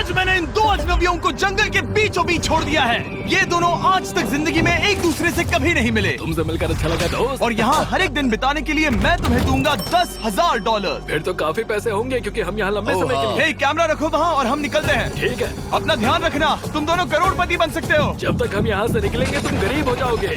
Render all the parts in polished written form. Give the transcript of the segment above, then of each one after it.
आज मैंने इन दो अजनबियों को जंगल के बीचों बीच छोड़ दिया है। ये दोनों आज तक जिंदगी में एक दूसरे से कभी नहीं मिले। तुमसे मिलकर अच्छा लगा दोस्त। और यहाँ हर एक दिन बिताने के लिए मैं तुम्हें दूंगा $10,000। फिर तो काफी पैसे होंगे क्योंकि हम यहाँ लंबे समय के लिए। हे, कैमरा रखो वहाँ और हम निकलते हैं। ठीक है। अपना ध्यान रखना, तुम दोनों करोड़पति बन सकते हो। जब तक हम यहाँ से निकलेंगे तुम गरीब हो जाओगे।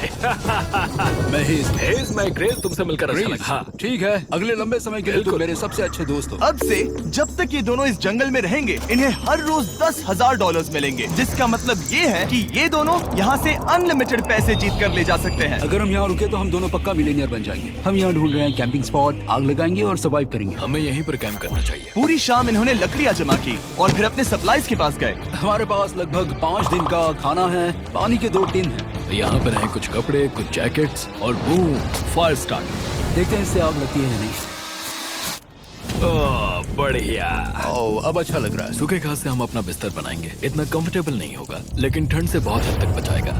मैं ग्रेस, तुमसे मिलकर अच्छा लगा। हाँ ठीक है, अगले लंबे समय के लिए तुम मेरे सबसे अच्छे दोस्त हो। अब से जब तक ये दोनों इस जंगल में रहेंगे इन्हें हर रोज $10,000 मिलेंगे, जिसका मतलब ये है कि ये दोनों यहाँ से अनलिमिटेड पैसे जीत कर ले जा सकते हैं। अगर हम यहाँ रुके तो हम दोनों पक्का मिलियनियर बन जाएंगे। हम यहाँ ढूंढ रहे हैं कैंपिंग स्पॉट, आग लगाएंगे और सर्वाइव करेंगे। हमें यहीं पर कैंप करना चाहिए। पूरी शाम इन्होंने लकड़ियाँ जमा की और फिर अपने सप्लाईज के पास गए। हमारे पास लगभग 5 दिन का खाना है, पानी के 2 टिन हैं। यहाँ पर हैं कुछ कपड़े, कुछ जैकेट्स और बूम, फायर स्टार्ट। देखते हैं इससे आग लगती है या नहीं। बढ़िया। अब अच्छा लग रहा है। सूखे घास से हम अपना बिस्तर बनाएंगे। इतना कंफर्टेबल नहीं होगा लेकिन ठंड से बहुत हद तक बचाएगा।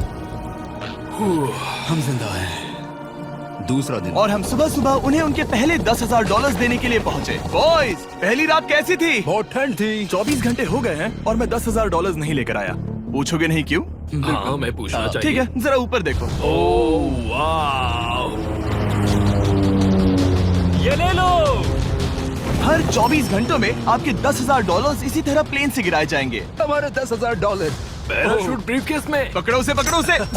हम जिंदा हैं। दूसरा दिन और हम सुबह सुबह उन्हें उनके पहले $10,000 देने के लिए पहुँचे। बॉयज, पहली रात कैसी थी? बहुत ठंड थी। 24 घंटे हो गए हैं और मैं $10,000 नहीं लेकर आया। पूछोगे नहीं क्यों? हाँ, मैं पूछना चाहिए। ठीक है, जरा ऊपर देखो। ओह वाह, ये ले लो। हर 24 घंटों में आपके $10,000 इसी तरह प्लेन से गिराए जाएंगे। हमारे $10,000। पैराशूट ब्रीफकेस में। पकड़ो से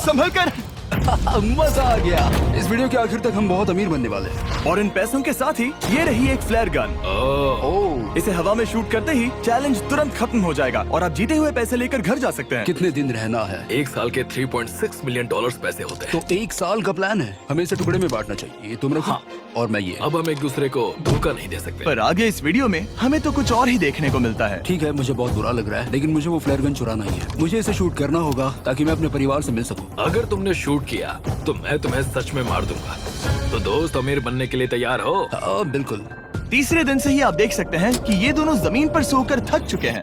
संभल कर। मजा आ गया। इस वीडियो के आखिर तक हम बहुत अमीर बनने वाले हैं। और इन पैसों के साथ ही ये रही एक फ्लेयर गन। इसे हवा में शूट करते ही चैलेंज तुरंत खत्म हो जाएगा और आप जीते हुए पैसे लेकर घर जा सकते हैं। कितने दिन रहना है? 1 साल के $3.6 मिलियन पैसे होते हैं। तो 1 साल का प्लान है। हमें इसे टुकड़े में बांटना चाहिए। ये तुम रखो। हाँ। और मैं ये। अब हम एक दूसरे को धोखा नहीं दे सकते। पर आगे इस वीडियो में हमें तो कुछ और ही देखने को मिलता है। ठीक है, मुझे बहुत बुरा लग रहा है लेकिन मुझे वो फ्लेयर गन चुराना ही है। मुझे इसे शूट करना होगा ताकि मैं अपने परिवार से मिल सकूं। अगर तुमने शूट किया तो मैं तुम्हें सच में मार दूंगा। तो दोस्त, अमीर बनने के लिए तैयार हो? हाँ बिल्कुल। तीसरे दिन से ही आप देख सकते हैं कि ये दोनों जमीन पर सोकर थक चुके हैं।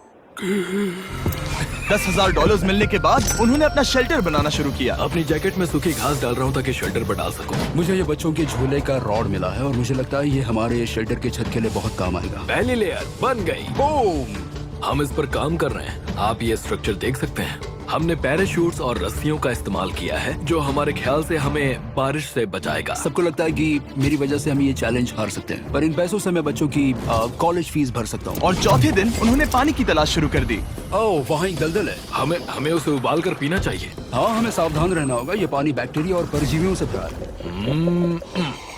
$10,000 मिलने के बाद उन्होंने अपना शेल्टर बनाना शुरू किया। अपनी जैकेट में सूखी घास डाल रहा हूँ ताकि शेल्टर पर डाल सकूं। मुझे ये बच्चों के झूले का रॉड मिला है और मुझे लगता है ये हमारे शेल्टर के छत के लिए बहुत काम आएगा। पहली लेयर बन गई। बूम! हम इस पर काम कर रहे हैं। आप ये स्ट्रक्चर देख सकते हैं। हमने पैराशूट्स और रस्सियों का इस्तेमाल किया है जो हमारे ख्याल से हमें बारिश से बचाएगा। सबको लगता है कि मेरी वजह से हम ये चैलेंज हार सकते हैं, पर इन पैसों से मैं बच्चों की कॉलेज फीस भर सकता हूँ। और चौथे दिन उन्होंने पानी की तलाश शुरू कर दी। ओह, वहाँ एक दलदल है। हमें उसे उबाल कर पीना चाहिए। हाँ, हमें सावधान रहना होगा। ये पानी बैक्टीरिया और परजीवियों से भरा है।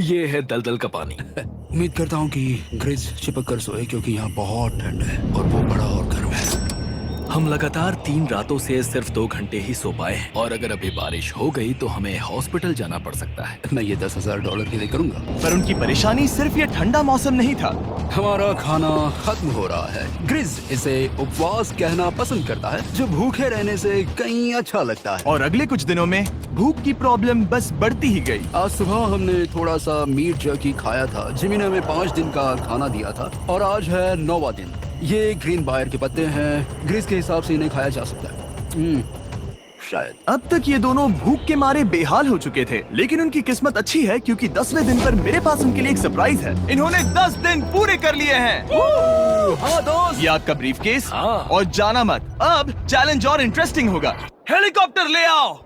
ये है दलदल का पानी। उम्मीद करता हूँ कि ग्रिज चिपक कर सोए क्योंकि यहाँ बहुत ठंड है और वो बड़ा और गर्म है। हम लगातार 3 रातों से सिर्फ 2 घंटे ही सो पाए हैं और अगर अभी बारिश हो गई तो हमें हॉस्पिटल जाना पड़ सकता है। मैं ये $10,000 के लिए करूंगा। पर उनकी परेशानी सिर्फ ये ठंडा मौसम नहीं था। हमारा खाना खत्म हो रहा है। ग्रिज इसे उपवास कहना पसंद करता है, जो भूखे रहने से कहीं अच्छा लगता है। और अगले कुछ दिनों में भूख की प्रॉब्लम बस बढ़ती ही गई। आज सुबह हमने थोड़ा सा मीट जर्की खाया था। जिमी ने हमें 5 दिन का खाना दिया था और आज है 9वां दिन। ये ग्रीन बायर के पत्ते हैं। ग्रीस के हिसाब से इन्हें खाया जा सकता है। शायद। अब तक ये दोनों भूख के मारे बेहाल हो चुके थे, लेकिन उनकी किस्मत अच्छी है क्योंकि 10वें दिन पर मेरे पास उनके लिए एक सरप्राइज है। इन्होंने 10 दिन पूरे कर लिए हैं। हाँ दोस्त, ये आपका ब्रीफकेस। हाँ। और जाना मत, अब चैलेंज और इंटरेस्टिंग होगा। हेलीकॉप्टर ले आओ।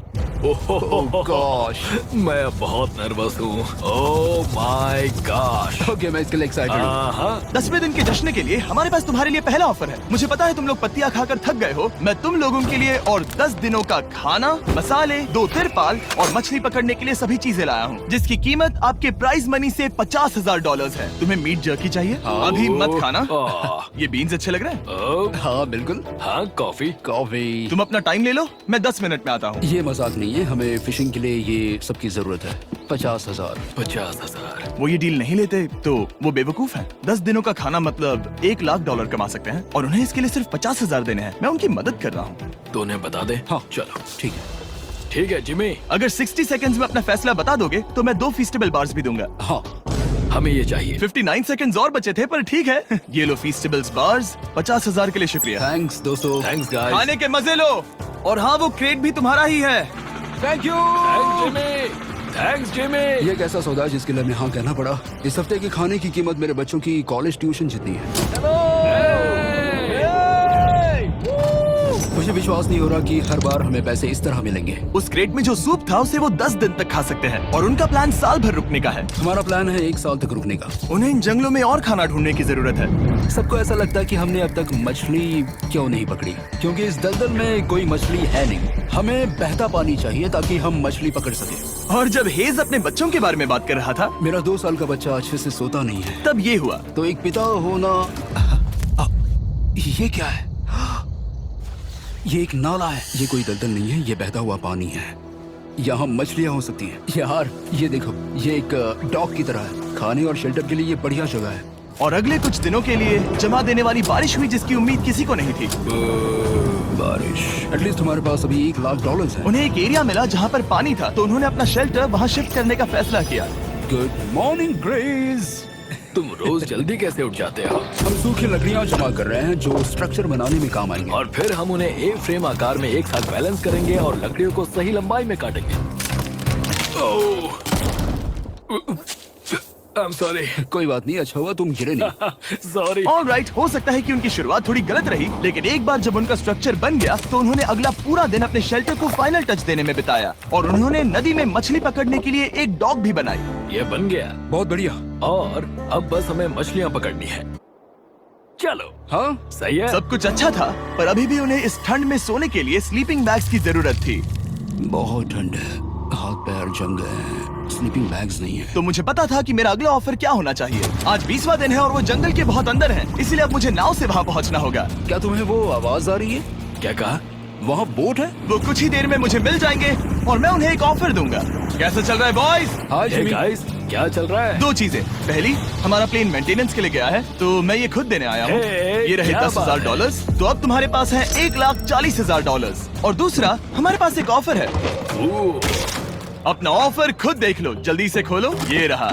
गॉश, मैं अब बहुत नर्वस हूँ। Oh my gosh. ओके, मैं इसके लिए एक्साइटेड हूँ। 10वें दिन के जश्न के लिए हमारे पास तुम्हारे लिए पहला ऑफर है। मुझे पता है तुम लोग पत्तियां खाकर थक गए हो। मैं तुम लोगों के लिए और 10 दिनों का खाना, मसाले, 2 तिरपाल और मछली पकड़ने के लिए सभी चीजें लाया हूँ, जिसकी कीमत आपके प्राइज मनी से $50,000 है। तुम्हें मीट जर्की चाहिए? अभी मत खाना। ये बीन्स अच्छे लग रहे हैं। हाँ बिल्कुल। हाँ, कॉफी। कॉफी। तुम अपना टाइम ले लो, मैं 10 मिनट में आता हूँ। ये मजाक नहीं है, हमें फिशिंग के लिए ये सबकी जरूरत है। 50,000। 50,000। वो ये डील नहीं लेते तो वो बेवकूफ हैं। 10 दिनों का खाना मतलब $1 लाख कमा सकते हैं और उन्हें इसके लिए सिर्फ 50,000 देने हैं। मैं उनकी मदद कर रहा हूँ। तो उन्हें बता दे। हाँ चलो ठीक है। ठीक है जिमी। अगर 60 सेकंड्स में अपना फैसला बता दोगे तो मैं 2 फीस्टेबल बार्स भी दूंगा। हाँ, हमें ये चाहिए। 59 सेकंड्स और बचे थे, पर ठीक है। ये लो फीस्टेबल्स बार्स। 50,000 के लिए शुक्रिया। थैंक्स दोस्तों। Thanks guys. खाने के मजे लो। और हाँ, वो क्रेट भी तुम्हारा ही है। Thank you. Thanks Jimmy. ये एक ऐसा सौदा है जिसके लिए हमें हाँ कहना पड़ा। इस हफ्ते के खाने की कीमत मेरे बच्चों की कॉलेज ट्यूशन जितनी है। विश्वास नहीं हो रहा कि हर बार हमें पैसे इस तरह मिलेंगे। उस क्रेट में जो सूप था उसे वो 10 दिन तक खा सकते हैं और उनका प्लान साल भर रुकने का है। हमारा प्लान है 1 साल तक रुकने का। उन्हें इन जंगलों में और खाना ढूंढने की जरूरत है। सबको ऐसा लगता है कि हमने अब तक मछली क्यों नहीं पकड़ी, क्योंकि इस दलदल में कोई मछली है नहीं। हमें बहता पानी चाहिए ताकि हम मछली पकड़ सके। और जब हेज अपने बच्चों के बारे में बात कर रहा था, मेरा 2 साल का बच्चा अच्छे से सोता नहीं है। तब ये हुआ। तो एक पिता होना, ये क्या है? ये एक नाला है। ये कोई दलदल नहीं है, ये बहता हुआ पानी है। यहाँ मछलियाँ हो सकती हैं। यार ये देखो, ये एक डॉक की तरह है। खाने और शेल्टर के लिए ये बढ़िया जगह है। और अगले कुछ दिनों के लिए जमा देने वाली बारिश हुई जिसकी उम्मीद किसी को नहीं थी। बारिश। एटलीस्ट हमारे पास अभी $1,00,000 है। उन्हें एक एरिया मिला जहाँ पर पानी था, तो उन्होंने अपना शेल्टर वहाँ शिफ्ट करने का फैसला किया। Good morning grace. तुम रोज जल्दी कैसे उठ जाते हो? हम सूखी लकड़ियाँ जमा कर रहे हैं जो स्ट्रक्चर बनाने में काम आएंगे। और फिर हम उन्हें एक फ्रेम आकार में एक साथ बैलेंस करेंगे और लकड़ियों को सही लंबाई में काटेंगे। I'm sorry. कोई बात नहीं, अच्छा हुआ तुम गिरे नहीं। Sorry. ऑलराइट, हो सकता है कि उनकी शुरुआत थोड़ी गलत रही, लेकिन एक बार जब उनका स्ट्रक्चर बन गया तो उन्होंने अगला पूरा दिन अपने शेल्टर को फाइनल टच देने में बिताया और उन्होंने नदी में मछली पकड़ने के लिए एक डॉग भी बनाई। ये बन गया बहुत बढ़िया। और अब बस हमें मछलियाँ पकड़नी है। चलो। हाँ सही है। सब कुछ अच्छा था, पर अभी भी उन्हें इस ठंड में सोने के लिए स्लीपिंग बैग्स की जरूरत थी। बहुत ठंड है, हाथ पैर जम गए हैं, स्लीपिंग बैग्स नहीं है। तो मुझे पता था कि मेरा अगला ऑफर क्या होना चाहिए। आज 20वां दिन है और वो जंगल के बहुत अंदर है, इसलिए अब मुझे नाव से वहाँ पहुँचना होगा। क्या तुम्हें वो आवाज आ रही है? क्या कहा? वहाँ बोट है? वो कुछ ही देर में मुझे मिल जाएंगे और मैं उन्हें एक ऑफर दूंगा। कैसा चल रहा है बॉयज? हाय Hey जिमी। guys, क्या चल रहा है? 2 चीजें। पहली, हमारा प्लेन मेंटेनेंस के लिए गया है, तो मैं ये खुद देने आया हूँ। Hey, ये रहे क्या बात है? $10,000, तो अब तुम्हारे पास है $1,40,000। और दूसरा, हमारे पास एक ऑफर है। ओह, अपना ऑफर खुद देख लो, जल्दी से खोलो। ये रहा।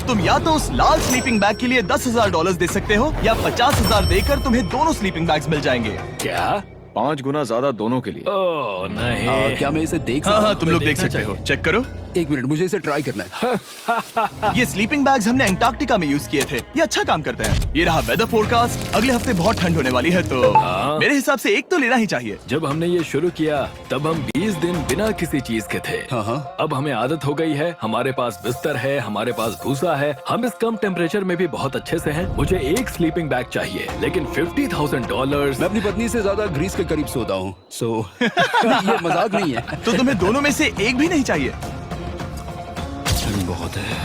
तुम या तो उस लाल स्लीपिंग बैग के लिए $10,000 दे सकते हो या 50,000 देकर तुम्हें दोनों स्लीपिंग बैग्स मिल जाएंगे। क्या? 5 गुना ज्यादा दोनों के लिए। ओह नहीं। क्या मैं इसे देख हाँ सकता हाँ, हूँ? तुम लोग देख देखना सकते हो। चाहिए। चेक करो। 1 मिनट, मुझे इसे ट्राई करना है। ये स्लीपिंग बैग्स हमने अंटार्कटिका में यूज किए थे। ये अच्छा काम करते हैं। ये रहा वेदर फोरकास्ट। अगले हफ्ते बहुत ठंड होने वाली है, तो हाँ। मेरे हिसाब से एक तो लेना ही चाहिए। जब हमने ये शुरू किया तब हम 20 दिन बिना किसी चीज के थे। हाँ हाँ। अब हमें आदत हो गई है। हमारे पास बिस्तर है, हमारे पास भूसा है, हम इस कम टेम्परेचर में भी बहुत अच्छे से हैं। मुझे एक स्लीपिंग बैग चाहिए, लेकिन $50,000। मैं अपनी पत्नी से ज्यादा ग्रीस के करीब सोता हूँ, सो ये मजाक नहीं है। तो तुम्हें दोनों में से एक भी नहीं चाहिए? ठंड बहुत है,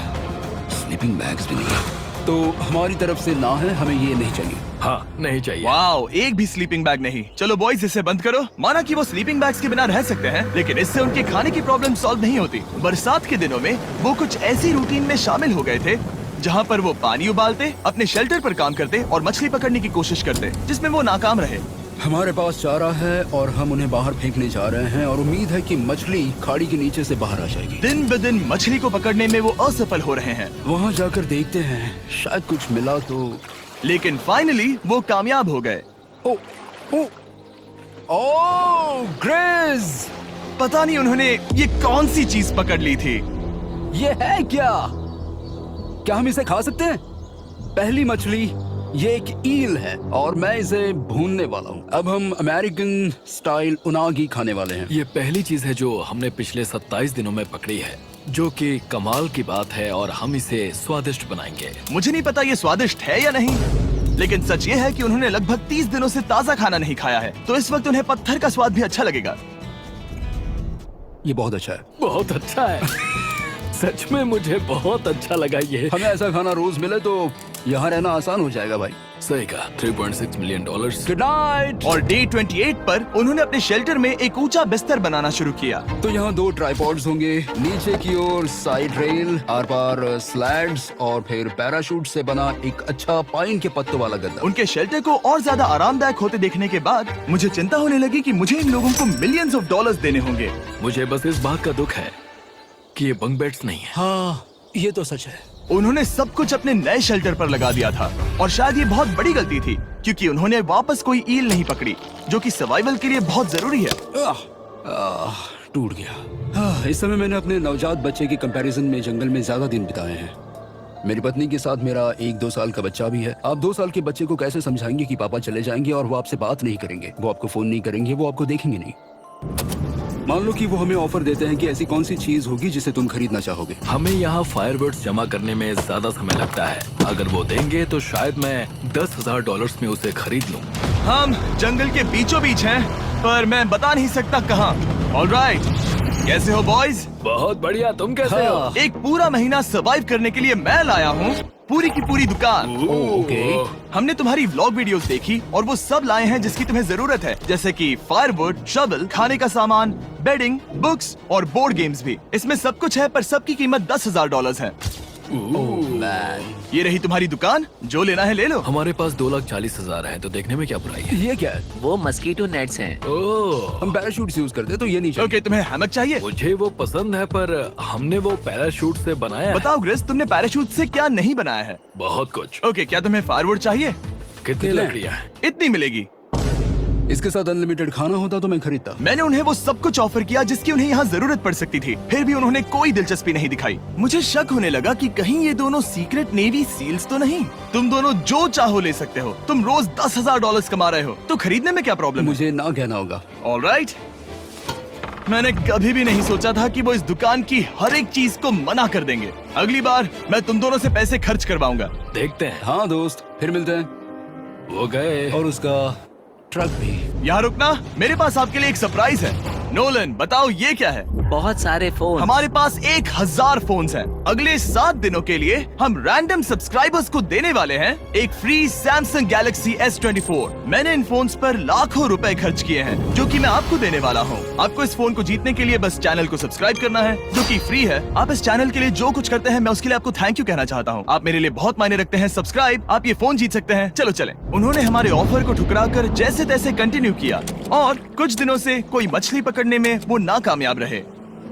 स्लीपिंग बैग्स भी नहीं। तो हमारी तरफ से ना है, हमें ये नहीं चाहिए। हाँ, नहीं चाहिए। वाओ, एक भी स्लीपिंग बैग नहीं। चलो बॉयज, इसे बंद करो। माना कि वो स्लीपिंग बैग्स के बिना रह सकते हैं, लेकिन इससे उनके खाने की प्रॉब्लम सॉल्व नहीं होती। बरसात के दिनों में वो कुछ ऐसी रूटीन में शामिल हो गए थे जहाँ पर वो पानी उबालते, अपने शेल्टर पर काम करते और मछली पकड़ने की कोशिश करते, जिसमें वो नाकाम रहे। हमारे पास चारा है और हम उन्हें बाहर फेंकने जा रहे हैं और उम्मीद है कि मछली खाड़ी के नीचे से बाहर आ जाएगी। दिन ब दिन मछली को पकड़ने में वो असफल हो रहे हैं, वहाँ जाकर देखते हैं, शायद कुछ मिला तो। लेकिन फाइनली वो कामयाब हो गए। ओ, ओ, ओ, ग्रेस! पता नहीं उन्होंने ये कौन सी चीज पकड़ ली थी। ये है क्या? क्या हम इसे खा सकते हैं? पहली मछली, ये एक ईल है और मैं इसे भूनने वाला हूँ। अब हम अमेरिकन स्टाइल उनागी खाने वाले हैं। ये पहली चीज है जो हमने पिछले 27 दिनों में पकड़ी है, जो कि कमाल की बात है और हम इसे स्वादिष्ट बनाएंगे। मुझे नहीं पता ये स्वादिष्ट है या नहीं, लेकिन सच ये है कि उन्होंने लगभग 30 दिनों से ताजा खाना नहीं खाया है, तो इस वक्त उन्हें पत्थर का स्वाद भी अच्छा लगेगा। ये बहुत अच्छा है। बहुत अच्छा है। सच में मुझे बहुत अच्छा लगा ये। हमें ऐसा खाना रोज मिले तो यहाँ रहना आसान हो जाएगा भाई। सही कहा। $3.6 मिलियन। Good night. और डे 28 पर उन्होंने अपने शेल्टर में एक ऊंचा बिस्तर बनाना शुरू किया। तो यहाँ 2 ट्राइपॉड्स होंगे, नीचे की ओर side rail, are par slides और फिर पैराशूट से बना एक अच्छा पाइन के पत्तों वाला गद्दा। उनके शेल्टर को और ज्यादा आरामदायक होते देखने के बाद मुझे चिंता होने लगी कि मुझे इन लोगों को मिलियंस ऑफ डॉलर्स देने होंगे। मुझे बस इस बात का दुख है कि ये बंक बेड्स नहीं है। हाँ, ये तो सच है। उन्होंने सब कुछ अपने नए शेल्टर पर लगा दिया था और शायद ये बहुत बड़ी गलती थी, क्योंकि उन्होंने वापस कोई ईल नहीं पकड़ी, जो कि सर्वाइवल के लिए बहुत जरूरी है। टूट गया। इस समय मैंने अपने नवजात बच्चे के कंपैरिजन में जंगल में ज्यादा दिन बिताए हैं। मेरी पत्नी के साथ मेरा 1-2 साल का बच्चा भी है। आप 2 साल के बच्चे को कैसे समझाएंगे कि पापा चले जाएंगे और वो आपसे बात नहीं करेंगे, वो आपको फोन नहीं करेंगे, वो आपको देखेंगे नहीं। मान लो कि वो हमें ऑफर देते हैं कि ऐसी कौन सी चीज होगी जिसे तुम खरीदना चाहोगे। हमें यहाँ फायरवर्ड्स जमा करने में ज्यादा समय लगता है। अगर वो देंगे तो शायद मैं $10,000 में उसे खरीद लूँ। हम जंगल के बीचों बीच हैं, पर मैं बता नहीं सकता कहाँ। ऑलराइट, कैसे हो बॉयज? बहुत बढ़िया, तुम कैसे हो? हाँ। एक पूरा महीना सर्वाइव करने के लिए मैं लाया हूँ पूरी की पूरी दुकान। ओके। हमने तुम्हारी व्लॉग वीडियोस देखी और वो सब लाए हैं जिसकी तुम्हें जरूरत है, जैसे कि फायरवुड, शवल, खाने का सामान, बेडिंग, बुक्स और बोर्ड गेम्स भी। इसमें सब कुछ है, पर सबकी कीमत $10,000 है। मैन, ये रही तुम्हारी दुकान, जो लेना है ले लो। हमारे पास 2,40,000 है, तो देखने में क्या बुराई है? ये क्या है? वो मस्कीटो नेट्स हैं। ओह, हम पैराशूट यूज करते हैं तो ये नहीं चाहिए। ओके, तुम्हें हैमक चाहिए? मुझे वो पसंद है, पर हमने वो पैराशूट से बनाया है। बताओ ग्रेस, तुमने पैराशूट से क्या नहीं बनाया है? बहुत कुछ। ओके, क्या तुम्हें फायरवुड चाहिए? कितनी लकड़ियाँ हैं? इतनी मिलेगी। इसके साथ अनलिमिटेड खाना होता तो मैं खरीदता। मैंने उन्हें वो सब कुछ ऑफर किया जिसकी उन्हें यहाँ जरूरत पड़ सकती थी, फिर भी उन्होंने कोई दिलचस्पी नहीं दिखाई। मुझे शक होने लगा कि कहीं ये दोनों सीक्रेट नेवी सील्स तो नहीं। तुम दोनों जो चाहो ले सकते हो। तुम रोज $10,000 कमा रहे हो, तो खरीदने में क्या प्रॉब्लम है? मुझे ना कहना होगा। ऑलराइट, मैंने कभी भी नहीं सोचा था कि वो इस दुकान की हर एक चीज को मना कर देंगे। अगली बार मैं तुम दोनों से पैसे खर्च करवाऊंगा। देखते हैं। हाँ दोस्त, फिर मिलते हैं। वो गए। और उसका ट्रक भी। यहाँ रुकना, मेरे पास आपके लिए एक सरप्राइज है। नोलन, बताओ ये क्या है? बहुत सारे फोन। हमारे पास 1,000 फोन्स हैं। अगले 7 दिनों के लिए हम रैंडम सब्सक्राइबर्स को देने वाले हैं एक फ्री Samsung Galaxy S24। मैंने इन फोन्स पर लाखों रुपए खर्च किए हैं, जो कि मैं आपको देने वाला हूँ। आपको इस फोन को जीतने के लिए बस चैनल को सब्सक्राइब करना है, जो कि फ्री है। आप इस चैनल के लिए जो कुछ करते हैं, मैं उसके लिए आपको थैंक यू कहना चाहता हूँ। आप मेरे लिए बहुत मायने रखते हैं। सब्सक्राइब, आप ये फोन जीत सकते हैं। चलो चले। उन्होंने हमारे ऑफर को ठुकरा कर जैसे तैसे कंटिन्यू किया और कुछ दिनों से कोई मछली पकड़ने में वो नाकामयाब रहे।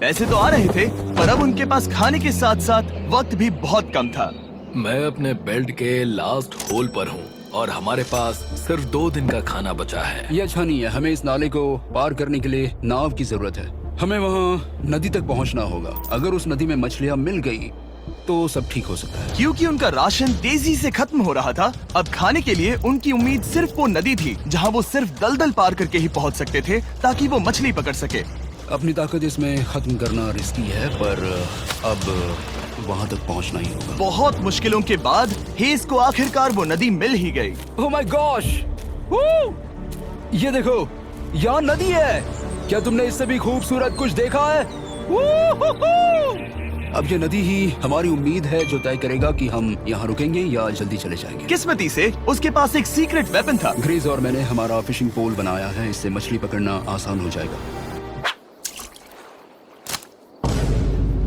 पैसे तो आ रहे थे, पर अब उनके पास खाने के साथ साथ वक्त भी बहुत कम था। मैं अपने बेल्ट के लास्ट होल पर हूँ और हमारे पास सिर्फ 2 दिन का खाना बचा है। ये अच्छा नहीं है। हमें इस नाले को पार करने के लिए नाव की जरूरत है। हमें वहाँ नदी तक पहुँचना होगा। अगर उस नदी में मछलियाँ मिल गई तो सब ठीक हो सकता है। क्योंकि उनका राशन तेजी से खत्म हो रहा था, अब खाने के लिए उनकी उम्मीद सिर्फ वो नदी थी, जहाँ वो सिर्फ दलदल पार करके ही पहुँच सकते थे, ताकि वो मछली पकड़ सके। अपनी ताकत इसमें खत्म करना रिस्की है, पर अब वहाँ तक पहुँचना ही होगा। बहुत मुश्किलों के बाद हेज को आखिरकार वो नदी मिल ही गई। Oh my gosh! ये देखो, यहाँ नदी है। क्या तुमने इससे भी खूबसूरत कुछ देखा है? अब ये नदी ही हमारी उम्मीद है, जो तय करेगा कि हम यहाँ रुकेंगे या जल्दी चले जाएंगे। किस्मती से उसके पास एक सीक्रेट वेपन था। ग्रीज और मैंने हमारा फिशिंग पोल बनाया है, इससे मछली पकड़ना आसान हो जाएगा।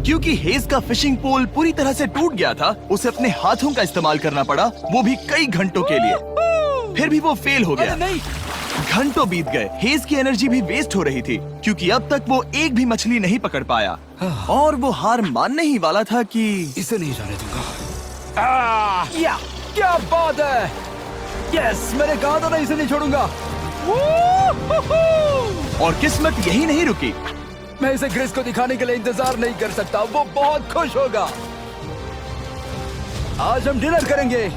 क्योंकि हेज का फिशिंग पोल पूरी तरह से टूट गया था, उसे अपने हाथों का इस्तेमाल करना पड़ा, वो भी कई घंटों के लिए। फिर भी वो फेल हो गया। नहीं, घंटों बीत गए। हेज की एनर्जी भी वेस्ट हो रही थी, क्योंकि अब तक वो एक भी मछली नहीं पकड़ पाया और वो हार मानने ही वाला था कि इसे नहीं जाने दूंगा। या क्या बात है! यस, मैंने कहा था ना, इसे नहीं छोड़ूंगा। और किस्मत यही नहीं रुकी। मैं इसे ग्रेस को दिखाने के लिए इंतजार नहीं कर सकता। वो बहुत खुश होगा। आज हम डिनर करेंगे।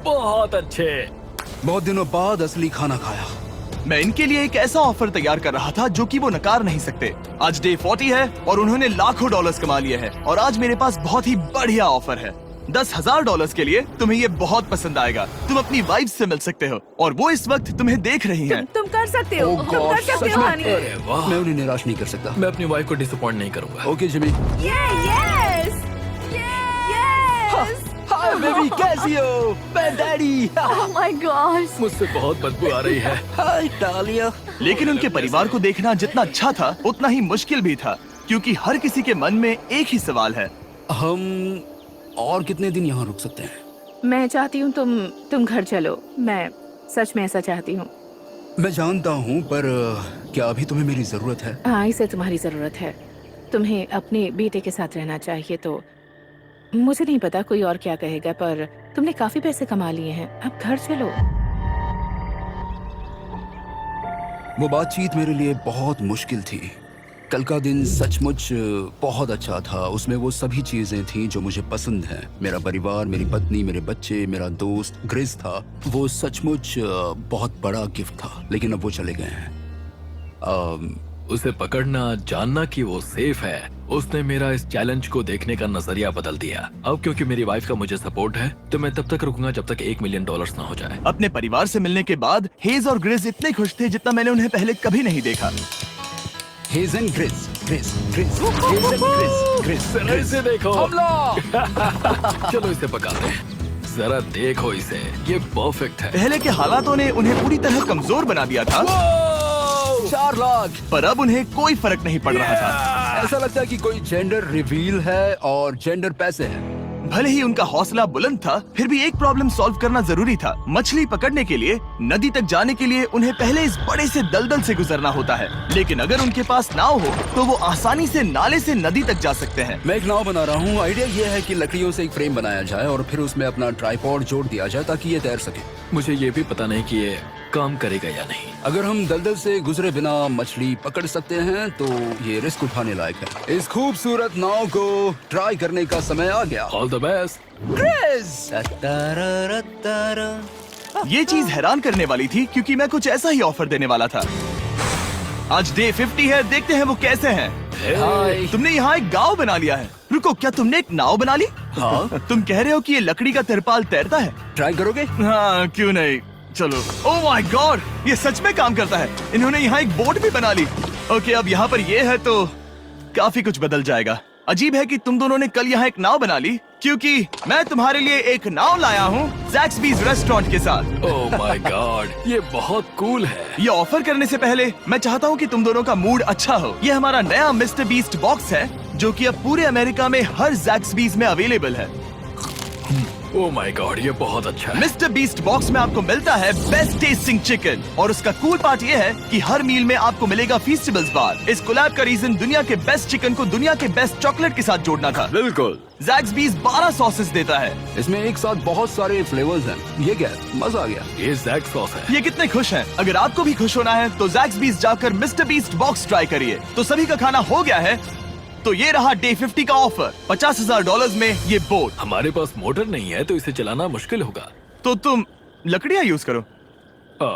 बहुत अच्छे। बहुत दिनों बाद असली खाना खाया। मैं इनके लिए एक ऐसा ऑफर तैयार कर रहा था जो कि वो नकार नहीं सकते। आज डे 40 है और उन्होंने लाखों डॉलर्स कमा लिए हैं, और आज मेरे पास बहुत ही बढ़िया ऑफर है। $10,000 के लिए तुम्हें ये बहुत पसंद आएगा। तुम अपनी वाइफ से मिल सकते हो और वो इस वक्त तुम्हें देख रही हैं। तुम कर सकते हो। Oh तुम कर gosh, सकते सच हो में? हनी। अरे वाह, मैं उन्हें निराश नहीं कर सकता। मैं अपनी वाइफ को डिसअपॉइंट नहीं करूंगा। Okay Jimmy. Yes hi baby, कैसी हो? मैं डैडी। Oh my God. मुझसे बहुत बदबू आ रही है। हाय डालिया। लेकिन उनके परिवार को देखना जितना अच्छा था, उतना ही मुश्किल भी था, क्योंकि हर किसी के मन में एक ही सवाल है। हम और कितने दिन यहाँ रुक सकते हैं? मैं चाहती हूँ तुम घर चलो। मैं सच में ऐसा चाहती हूँ। मैं जानता हूँ, पर क्या अभी तुम्हें मेरी जरूरत है? हाँ, इसे तुम्हारी जरूरत है। तुम्हें अपने बेटे के साथ रहना चाहिए। तो मुझे नहीं पता कोई और क्या कहेगा, पर तुमने काफी पैसे कमा लिए हैं, अब घर चलो। वो बातचीत मेरे लिए बहुत मुश्किल थी, कल का दिन सचमुच बहुत अच्छा था। उसमें वो सभी चीजें थी जो मुझे पसंद हैं। मेरा परिवार, मेरी पत्नी, मेरे बच्चे, मेरा दोस्त ग्रिस था। वो सचमुच बहुत बड़ा गिफ्ट था, लेकिन अब वो चले गए हैं। उसे पकड़ना, जानना कि वो सेफ है, उसने मेरा इस चैलेंज को देखने का नजरिया बदल दिया। अब क्योंकि मेरी वाइफ का मुझे सपोर्ट है, तो मैं तब तक रुकूंगा जब तक $1 मिलियन ना हो जाए। अपने परिवार से मिलने के बाद हेज और ग्रिस इतने खुश थे जितना मैंने उन्हें पहले कभी नहीं देखा। हेज एंड ग्रिस, ग्रिस, ग्रिस, हेज एंड ग्रिस, ग्रिस, जरा इसे देखो। हमला! चलो इसे पकाते हैं। जरा देखो इसे, ये परफेक्ट है। पहले के हालातों ने उन्हें पूरी तरह कमजोर बना दिया था, 4 लाख। पर अब उन्हें कोई फर्क नहीं पड़ रहा था। ऐसा लगता है कि कोई जेंडर रिवील है और जेंडर पैसे हैं। भले ही उनका हौसला बुलंद था, फिर भी एक प्रॉब्लम सॉल्व करना जरूरी था। मछली पकड़ने के लिए नदी तक जाने के लिए उन्हें पहले इस बड़े से दलदल से गुजरना होता है, लेकिन अगर उनके पास नाव हो तो वो आसानी से नाले से नदी तक जा सकते हैं। मैं एक नाव बना रहा हूँ। आइडिया ये है कि लकड़ियों से एक फ्रेम बनाया जाए और फिर उसमें अपना ट्राइपॉड जोड़ दिया जाए ताकि ये तैर सके। मुझे ये भी पता नहीं कि ये काम करेगा या नहीं। अगर हम दलदल से गुजरे बिना मछली पकड़ सकते हैं तो ये रिस्क उठाने लायक है। इस खूबसूरत नाव को ट्राई करने का समय आ गया। All the best. ये चीज हैरान करने वाली थी क्योंकि मैं कुछ ऐसा ही ऑफर देने वाला था। आज डे 50 है, देखते हैं वो कैसे हैं। हाय। तुमने यहाँ एक गांव बना लिया है। रुको, क्या तुमने एक नाव बना ली? हाँ। तुम कह रहे हो कि ये लकड़ी का तिरपाल तैरता है? ट्राई करोगे? हाँ, क्यों नहीं। चलो। ओह माय गॉड, ये सच में काम करता है। इन्होंने यहाँ एक बोट भी बना ली। ओके, अब यहाँ पर ये है तो काफी कुछ बदल जाएगा। अजीब है कि तुम दोनों ने कल यहाँ एक नाव बना ली, क्योंकि मैं तुम्हारे लिए एक नाव लाया हूँ ज़ैक्सबीज़ रेस्टोरेंट के साथ। ओह माय गॉड, ये बहुत कूल है। ये ऑफर करने से पहले मैं चाहता हूँ कि तुम दोनों का मूड अच्छा हो। ये हमारा नया मिस्टर बीस्ट बॉक्स है, जो कि अब पूरे अमेरिका में हर ज़ैक्सबीज़ में अवेलेबल है। ओह माय गॉड, ये बहुत अच्छा है। मिस्टर बीस्ट बॉक्स में आपको मिलता है बेस्ट टेस्टिंग चिकन, और उसका कूल पार्ट ये है कि हर मील में आपको मिलेगा फीस्टेबल्स बार। इस कोलैब का रीजन दुनिया के बेस्ट चिकन को दुनिया के बेस्ट चॉकलेट के साथ जोड़ना था। बिल्कुल। ज़ैक्सबीज़ 12 सॉसेस देता है। इसमें एक साथ बहुत सारे फ्लेवर्स हैं। ये क्या है? मजा आ गया। ये ज़ैक सॉस है। ये कितने खुश हैं। अगर आपको भी खुश होना है तो ज़ैक्सबीज़ जाकर मिस्टर बीस्ट बॉक्स ट्राई करिए। तो सभी का खाना हो गया है, तो ये रहा डे 50 का ऑफर। $50,000 में ये बोट। हमारे पास मोटर नहीं है तो इसे चलाना मुश्किल होगा। तो तुम लकड़ियाँ यूज करो।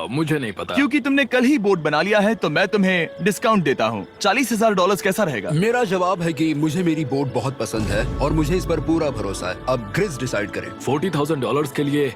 मुझे नहीं पता। क्योंकि तुमने कल ही बोट बना लिया है तो मैं तुम्हें डिस्काउंट देता हूँ। $40,000 कैसा रहेगा? मेरा जवाब है कि मुझे मेरी बोट बहुत पसंद है और मुझे इस पर पूरा भरोसा है। अब ग्रिस डिसाइड करे। $40,000 के लिए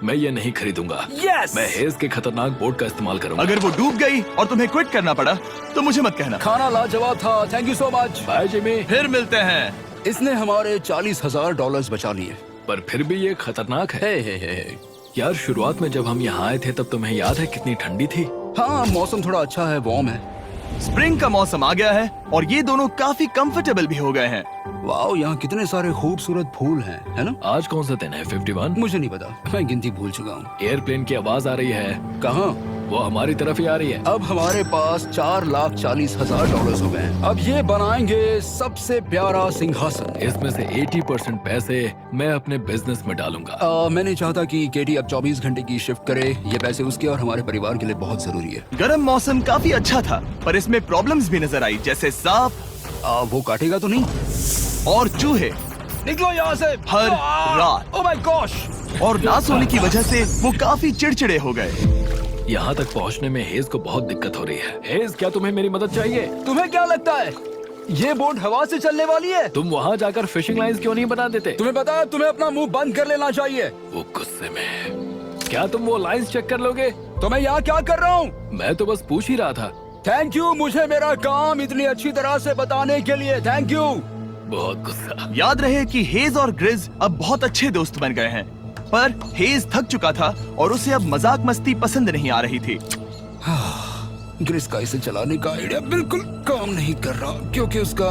मैं ये नहीं खरीदूंगा। Yes! मैं हेज के खतरनाक बोट का इस्तेमाल करूंगा। अगर वो डूब गई और तुम्हें क्विट करना पड़ा तो मुझे मत कहना। खाना लाजवाब था। Thank you so much. Bye Jimmy. फिर मिलते हैं। इसने हमारे $40,000 बचा लिए। पर फिर भी ये खतरनाक है। हे। यार, शुरुआत में जब हम यहाँ आए थे तब तुम्हें याद है कितनी ठंडी थी? हाँ, मौसम थोड़ा अच्छा है, वार्म है। स्प्रिंग का मौसम आ गया है और ये दोनों काफी कंफर्टेबल भी हो गए हैं। वाओ, यहाँ कितने सारे खूबसूरत फूल हैं, है ना? आज कौन सा दिन है? 51? मुझे नहीं पता, मैं गिनती भूल चुका हूँ। एयरप्लेन की आवाज आ रही है। कहाँ? वो हमारी तरफ ही आ रही है। अब हमारे पास $4,40,000 हो गए हैं। अब ये बनाएंगे सबसे प्यारा सिंहासन। इसमें से 80% पैसे मैं अपने बिजनेस में डालूंगा। मैं नहीं चाहता कि केटी अब 24 घंटे की शिफ्ट करे। ये पैसे उसके और हमारे परिवार के लिए बहुत जरूरी है। गर्म मौसम काफी अच्छा था, पर इसमें प्रॉब्लम्स भी नजर आई, जैसे सांप वो काटेगा तो नहीं? और चूहे निकलो यहाँ से हर रात। Oh my gosh. और ना सोने की वजह से वो काफी चिड़चिड़े हो गए। यहाँ तक पहुँचने में हेज को बहुत दिक्कत हो रही है। हेज, क्या तुम्हें मेरी मदद चाहिए? तुम्हें क्या लगता है ये बोट हवा से चलने वाली है? तुम वहाँ जाकर फिशिंग लाइंस क्यों नहीं बना देते? तुम्हें पता है तुम्हें अपना मुंह बंद कर लेना चाहिए। वो गुस्से में। क्या तुम वो लाइंस चेक कर लोगे? तो मैं यहाँ क्या कर रहा हूँ? मैं तो बस पूछ ही रहा था। थैंक यू मुझे मेरा काम इतनी अच्छी तरह से बताने के लिए। Thank you. बहुत गुस्सा। याद रहे कि हेज और ग्रिज अब बहुत अच्छे दोस्त बन गए हैं, पर हेज थक चुका था और उसे अब मजाक मस्ती पसंद नहीं आ रही थी। ग्रिस का इसे चलाने का आइडिया बिल्कुल काम नहीं कर रहा क्योंकि उसका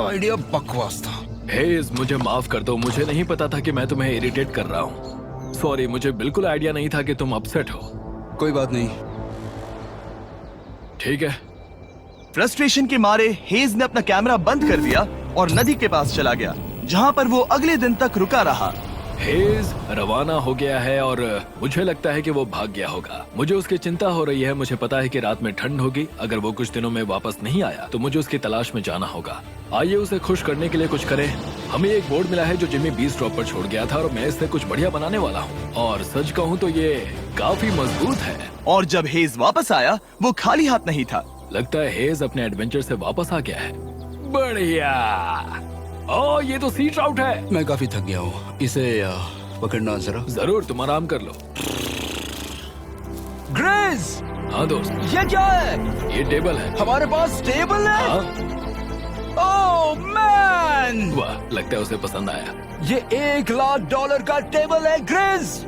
आइडिया बकवास था। हेज, मुझे माफ कर दो। मुझे नहीं पता था कि मैं तुम्हें इरिटेट कर रहा हूँ। सॉरी, मुझे बिल्कुल आइडिया नहीं था कि तुम अपसेट हो। कोई बात नहीं। ठीक है। फ्रस्ट्रेशन के मारे हेज ने अपना कैमरा बंद कर दिया और नदी के पास चला गया, जहाँ पर वो अगले दिन तक रुका रहा। हेज रवाना हो गया है और मुझे लगता है कि वो भाग गया होगा। मुझे उसकी चिंता हो रही है। मुझे पता है कि रात में ठंड होगी। अगर वो कुछ दिनों में वापस नहीं आया तो मुझे उसकी तलाश में जाना होगा। आइए उसे खुश करने के लिए कुछ करें। हमें एक बोर्ड मिला है जो जिमी बीस ड्रॉप पर छोड़ गया था और मैं इससे कुछ बढ़िया बनाने वाला हूँ। और सच कहूँ तो ये काफी मजबूत है। और जब हेज वापस आया वो खाली हाथ नहीं था। लगता है हेज अपने एडवेंचर से वापस आ गया है। बढ़िया। ओ, ये तो सी ट्राउट है। मैं काफी थक गया हूँ, इसे पकड़ना जरा। जरूर, तुम आराम कर लो। ग्रिज, हाँ दोस्त, ये क्या है? ये टेबल है। हमारे पास टेबल है। हाँ, ओह मैन, वाह, लगता है उसे पसंद आया। ये $1,00,000 का टेबल है ग्रिज।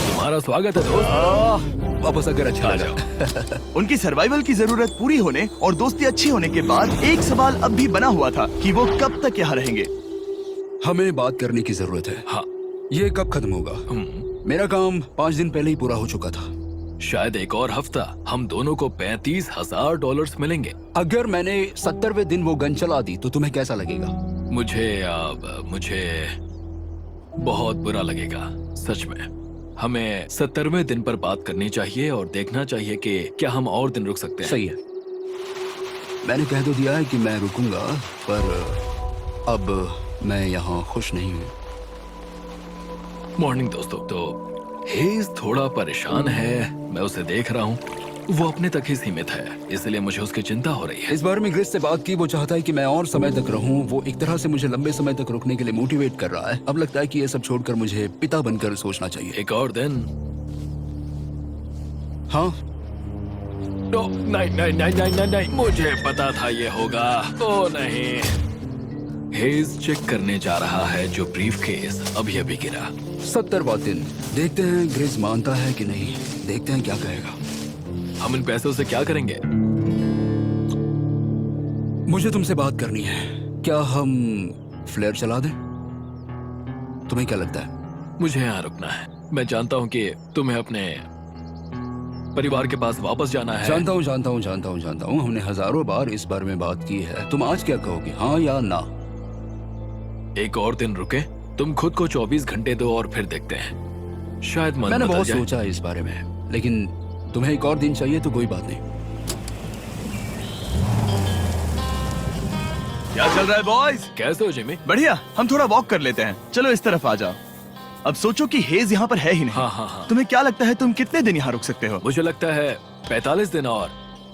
तुम्हारा स्वागत है दोस्त। वापस आकर अच्छा लगा। उनकी सर्वाइवल की जरूरत पूरी होने और दोस्ती अच्छी होने के बाद एक सवाल अब भी बना हुआ था कि वो कब तक यहाँ रहेंगे। हमें बात करने की जरूरत है। हाँ, ये कब खत्म होगा? मेरा काम 5 दिन पहले ही पूरा हो चुका था। शायद एक और हफ्ता। हम दोनों को $35,000 मिलेंगे। अगर मैंने 70वें दिन वो गन चला दी तो तुम्हें कैसा लगेगा? मुझे बहुत बुरा लगेगा, सच में। हमें 70वें दिन पर बात करनी चाहिए और देखना चाहिए कि क्या हम और दिन रुक सकते हैं। सही है, मैंने कह तो दिया है कि मैं रुकूंगा, पर अब मैं यहाँ खुश नहीं हूँ। मॉर्निंग दोस्तों। तो हेज थोड़ा परेशान है, मैं उसे देख रहा हूँ। वो अपने तक ही सीमित है, इसलिए मुझे उसकी चिंता हो रही है। इस बार में ग्रिस से बात की, वो चाहता है कि मैं और समय तक रहूं। वो एक तरह से मुझे लंबे समय तक रुकने के लिए मोटिवेट कर रहा है। अब लगता है कि ये सब छोड़कर मुझे पिता बनकर सोचना चाहिए। एक और दिन। हाँ, नहीं, मुझे पता था ये होगा। ओ नहीं। हेज चेक करने जा रहा है जो ब्रीफ केस अभी गिरा। 70वां दिन। देखते हैं ग्रिस मानता है कि नहीं। देखते हैं क्या कहेगा। हम इन पैसों से क्या करेंगे? मुझे तुमसे बात करनी है। क्या हम फ्लेयर चला दें? तुम्हें क्या लगता है? मुझे यहाँ रुकना है। मैं जानता हूँ कि तुम्हें अपने परिवार के पास वापस जाना है। जानता हूँ। हमने हजारों बार इस बारे में बात की है। तुम आज क्या कहोगे, हाँ या ना? एक और दिन रुके। तुम खुद को 24 घंटे दो और फिर देखते हैं। शायद मन मैंने बदल बहुत जाए। सोचा है इस बारे में, लेकिन तुम्हें एक और दिन चाहिए तो कोई बात नहीं। क्या चल रहा है बॉयज? कैसे हो जिमी? बढ़िया। हम थोड़ा वॉक कर लेते हैं। चलो इस तरफ आ जाओ। अब सोचो कि हेज यहाँ पर है ही नहीं। हाँ। तुम्हें क्या लगता है तुम कितने दिन यहाँ रुक सकते हो? मुझे लगता है 45 दिन और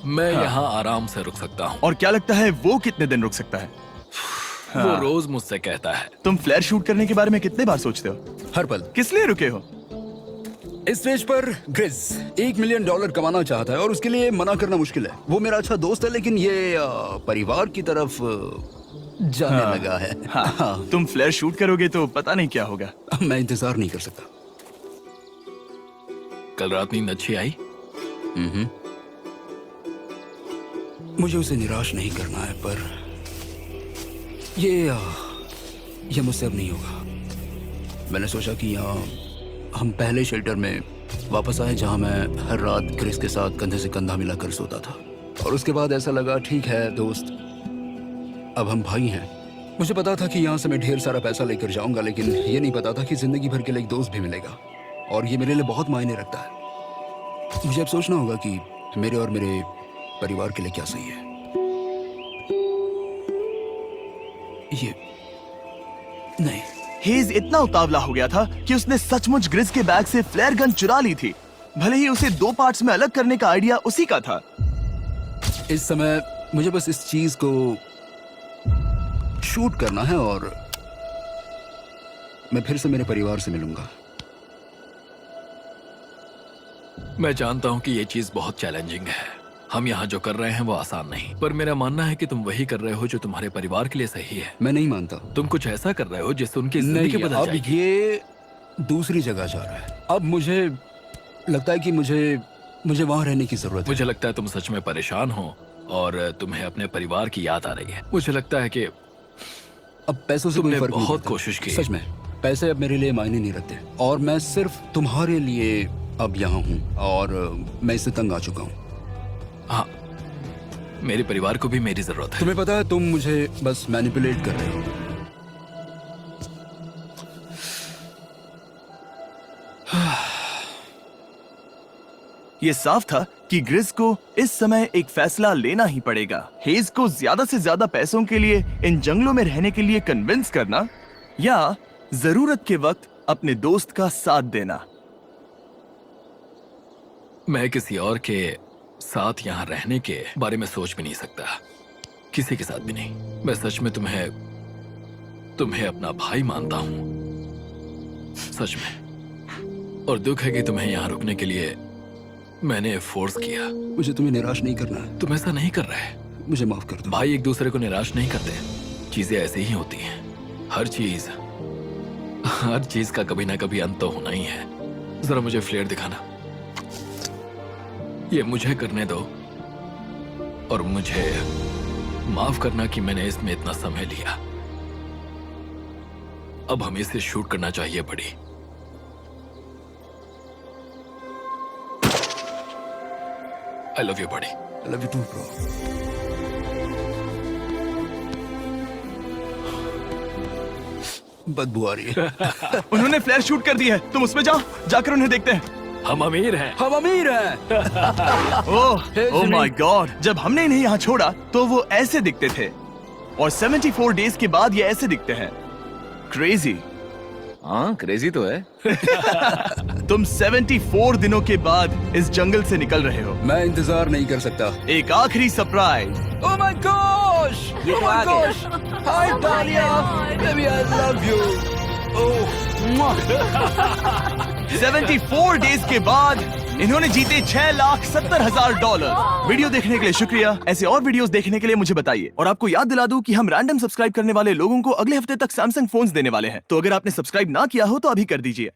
मैं यहाँ आराम से रुक सकता हूँ। और क्या लगता है वो कितने दिन रुक सकता है? वो रोज मुझसे कहता है। तुम फ्लेयर शूट करने के बारे में कितने बार सोचते हो? हर पल। किस लिए रुके हो? इस स्टेज पर ग्रिस $1 मिलियन कमाना चाहता है और उसके लिए मना करना मुश्किल है। वो मेरा अच्छा दोस्त है, लेकिन ये परिवार की तरफ जाने लगा है। हाँ। तुम फ्लेयर शूट करोगे तो पता नहीं क्या होगा। मैं इंतजार नहीं कर सकता। कल रात नींद अच्छी आई? मुझे उसे निराश नहीं करना है, पर ये मुझसे अब नहीं होगा। मैंने सोचा कि यहाँ हम पहले शेल्टर में वापस आए जहाँ मैं हर रात ग्रिस के साथ कंधे से कंधा मिलाकर सोता था। और उसके बाद ऐसा लगा, ठीक है दोस्त, अब हम भाई हैं। मुझे पता था कि यहाँ से मैं ढेर सारा पैसा लेकर जाऊंगा, लेकिन ये नहीं पता था कि जिंदगी भर के लिए एक दोस्त भी मिलेगा। और ये मेरे लिए बहुत मायने रखता है। मुझे अब सोचना होगा कि मेरे और मेरे परिवार के लिए क्या सही है। ये नहीं। हेज इतना उतावला हो गया था कि उसने सचमुच ग्रिस के बैग से फ्लेयर गन चुरा ली थी, भले ही उसे 2 पार्ट्स में अलग करने का आइडिया उसी का था। इस समय मुझे बस इस चीज को शूट करना है और मैं फिर से मेरे परिवार से मिलूंगा। मैं जानता हूँ कि ये चीज बहुत चैलेंजिंग है। हम यहाँ जो कर रहे हैं वो आसान नहीं, पर मेरा मानना है कि तुम वही कर रहे हो जो तुम्हारे परिवार के लिए सही है। मैं नहीं मानता। तुम कुछ ऐसा कर रहे हो जिससे उनकी जिंदगी बदल अब जाएगी। ये दूसरी जगह जा रहा है। अब मुझे लगता है कि मुझे वहां रहने की जरूरत है। मुझे लगता है तुम सच में परेशान हो और तुम्हें अपने परिवार की याद आ रही है। मुझे लगता है कि अब पैसों से कोई तुमने फर्क नहीं बहुत पड़ता। कोशिश की। सच में पैसे अब मेरे लिए मायने नहीं रखते और मैं सिर्फ तुम्हारे लिए अब यहाँ हूँ और मैं इससे तंग आ चुका हूँ। हाँ, मेरे परिवार को भी मेरी जरूरत है। तुम्हें पता है, तुम मुझे बस मैनिपुलेट कर रहे हो। ये साफ था कि ग्रिस को इस समय एक फैसला लेना ही पड़ेगा। हेज को ज्यादा से ज्यादा पैसों के लिए इन जंगलों में रहने के लिए कन्विंस करना या जरूरत के वक्त अपने दोस्त का साथ देना। मैं किसी और के साथ यहाँ रहने के बारे में सोच भी नहीं सकता, किसी के साथ भी नहीं। मैं सच में तुम्हें अपना भाई मानता हूँ, सच में। और दुख है कि तुम्हें यहाँ रुकने के लिए मैंने फोर्स किया। मुझे तुम्हें निराश नहीं करना है। तुम ऐसा नहीं कर रहे। मुझे माफ कर दो। भाई एक दूसरे को निराश नहीं करते, चीजें ऐसे ही होती हैं। हर चीज का कभी ना कभी अंत तो होना ही है। जरा मुझे फ्लेयर दिखाना। ये मुझे करने दो और मुझे माफ करना कि मैंने इसमें इतना समय लिया। अब हमें इसे शूट करना चाहिए बड़ी। I love you, buddy. I love you too, bro. बदबू आ रही है। उन्होंने फ्लेयर शूट कर दी है, तुम उसमें जाओ, जाकर उन्हें देखते हैं। हम अमीर हैं। हम अमीर हैं। ओह माय गॉड, जब हमने इन्हें यहाँ छोड़ा तो वो ऐसे दिखते थे और 74 डेज के बाद ये ऐसे दिखते हैं। क्रेजी। हाँ क्रेजी तो है। तुम 74 दिनों के बाद इस जंगल से निकल रहे हो। मैं इंतजार नहीं कर सकता। एक आखिरी सरप्राइज। Oh my gosh! ये Oh तो my आ गया। gosh! Hi, Dahlia! Baby, I love you. Oh, mwah. 74 days के बाद इन्होंने जीते $6,70,000। वीडियो देखने के लिए शुक्रिया। ऐसे और वीडियोस देखने के लिए मुझे बताइए। और आपको याद दिला दूं कि हम रैंडम सब्सक्राइब करने वाले लोगों को अगले हफ्ते तक सैमसंग फोन्स देने वाले हैं। तो अगर आपने सब्सक्राइब ना किया हो तो अभी कर दीजिए।